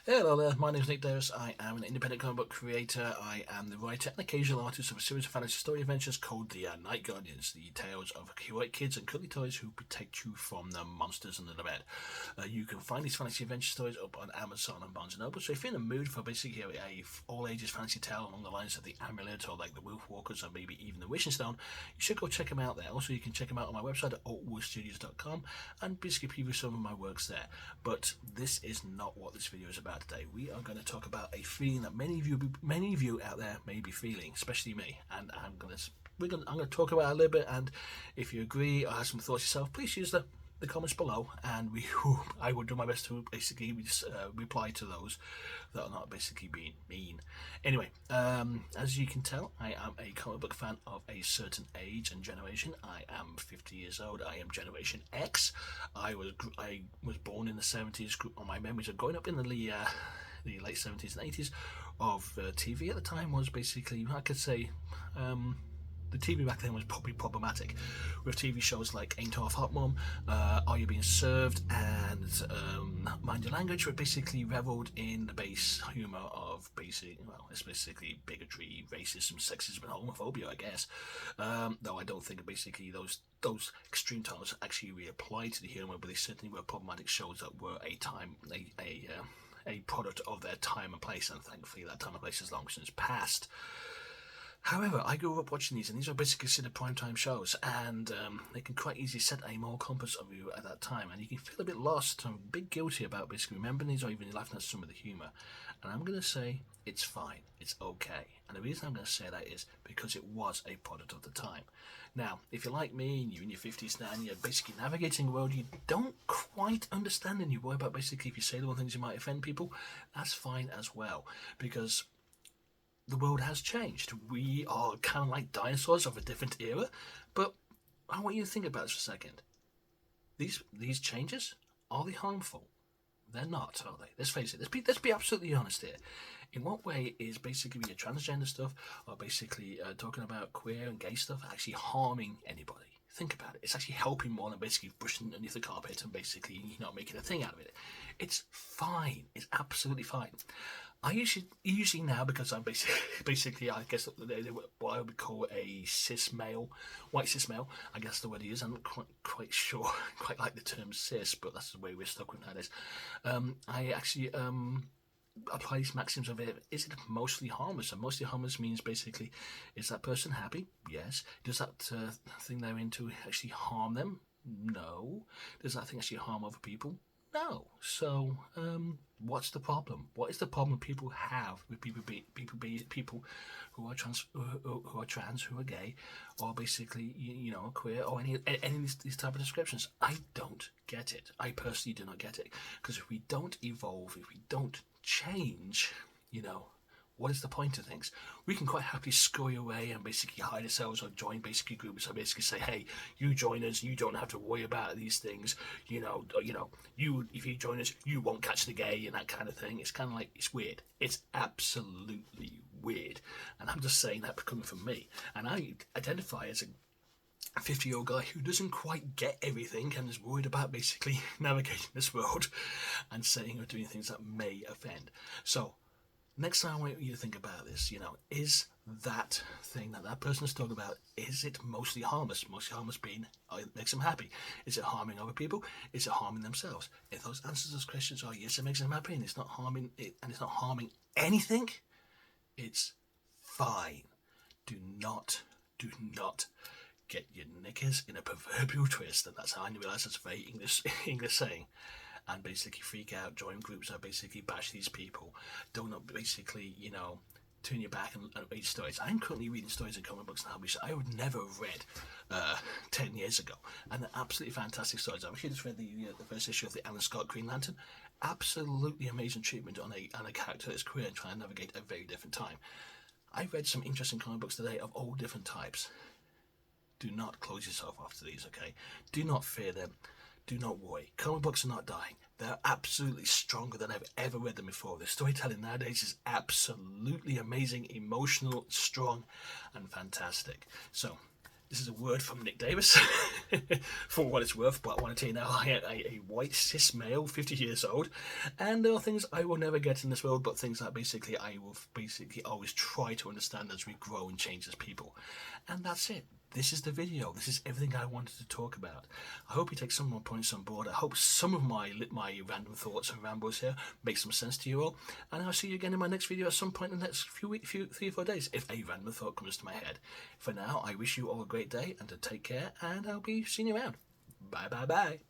Hello there, my name is Nick Davis. I am an independent comic book creator. I am the writer and occasional artist of a series of fantasy story adventures called the Night Guardians, the tales of heroic kids and cuddly toys who protect you from the monsters under the bed. You can find these fantasy adventure stories up on Amazon and Barnes& and Noble, so if you're in the mood for basically a all-ages fantasy tale along the lines of the Amulet or like the Wolf Walkers or maybe even the Wishing Stone, you should go check them out there. Also, you can check them out on my website at altwoodstudios.com and basically preview some of my works there. But this is not what this video is about today. We are going to talk about a feeling that many of you out there may be feeling, especially me. And I'm going to talk about it a little bit. And if you agree or have some thoughts yourself, please use the comments below, and I will do my best to basically reply to those that are not basically being mean. Anyway, as you can tell, I am a comic book fan of a certain age and generation. I am 50 years old. I am Generation X. I was born in the 70s. My memories of growing up in the late 70s and 80s of TV at the time was basically, I could say, the TV back then was probably problematic, with TV shows like Ain't Half Hot Mum, Are You Being Served, and Mind Your Language, were basically revelled in the base humour of it's basically bigotry, racism, sexism, and homophobia, I guess. Though I don't think basically those extreme tones actually really apply to the humour, but they certainly were problematic shows that were a product of their time and place, and thankfully that time and place has long since passed. However, I grew up watching these, and these are basically considered primetime shows, and they can quite easily set a moral compass of you at that time, and you can feel a bit lost and a bit guilty about basically remembering these or even laughing at some of the humour. And I'm going to say it's fine, it's okay. And the reason I'm going to say that is because it was a product of the time. Now, if you're like me and you're in your 50s now and you're basically navigating a world you don't quite understand and you worry about basically if you say the wrong things you might offend people, that's fine as well, because the world has changed. We are kind of like dinosaurs of a different era, but I want you to think about this for a second. These changes, are they harmful? They're not, are they? Let's face it. Let's be absolutely honest here. In what way is basically your transgender stuff, or basically talking about queer and gay stuff, actually harming anybody? Think about it. It's actually helping more than basically brushing underneath the carpet and basically making a thing out of it. It's fine. It's absolutely fine. I usually now, because I'm basically I guess what I would call a cis male, white cis male. I guess the word he is. I'm not quite sure, quite like the term cis, but that's the way we're stuck with nowadays. I actually apply these maxims of it. Is it mostly harmless? And mostly harmless means basically, is that person happy? Yes. Does that thing they're into actually harm them? No. Does that thing actually harm other people? No. So, what's the problem? What is the problem people have with people who are trans, who are gay, or basically queer, or any of these type of descriptions? I don't get it. I personally do not get it, because if we don't evolve, if we don't change, what is the point of things? We can quite happily scurry away and basically hide ourselves or join basically groups. So basically say, hey, you join us, you don't have to worry about these things. You if you join us, you won't catch the gay and that kind of thing. It's kind of like, it's weird. It's absolutely weird. And I'm just saying that coming from me. And I identify as a 50-year-old guy who doesn't quite get everything and is worried about basically navigating this world and saying or doing things that may offend. So, next time I want you to think about this, is that thing that person is talking about, is it mostly harmless? Mostly harmless being, it makes them happy. Is it harming other people? Is it harming themselves? If those answers to those questions are yes, it makes them happy and it's not harming it, and it's not harming anything, it's fine. Do not get your knickers in a proverbial twist, and that's how I realise that's a very English saying. And basically freak out, join groups that basically bash these people. Don't basically, turn your back and read stories. I'm currently reading stories in comic books now, which I would never have read 10 years ago. And they're absolutely fantastic stories. I've actually just read the first issue of the Alan Scott Green Lantern. Absolutely amazing treatment on a character that's queer and trying to navigate a very different time. I read some interesting comic books today of all different types. Do not close yourself off to these, okay? Do not fear them. Do not worry. Comic books are not dying. They're absolutely stronger than I've ever read them before. The storytelling nowadays is absolutely amazing, emotional, strong, and fantastic. So, This is a word from Nick Davis, for what it's worth, but I want to tell you now, I am a white cis male, 50 years old, and there are things I will never get in this world, but things that basically I will basically always try to understand as we grow and change as people. And that's it. This is the video. This is everything I wanted to talk about. I hope you take some more points on board. I hope some of my random thoughts and rambles here make some sense to you all. And I'll see you again in my next video at some point in the next few 3 or 4 days, if a random thought comes to my head. For now, I wish you all a great day and to take care, and I'll be seeing you around. Bye bye bye.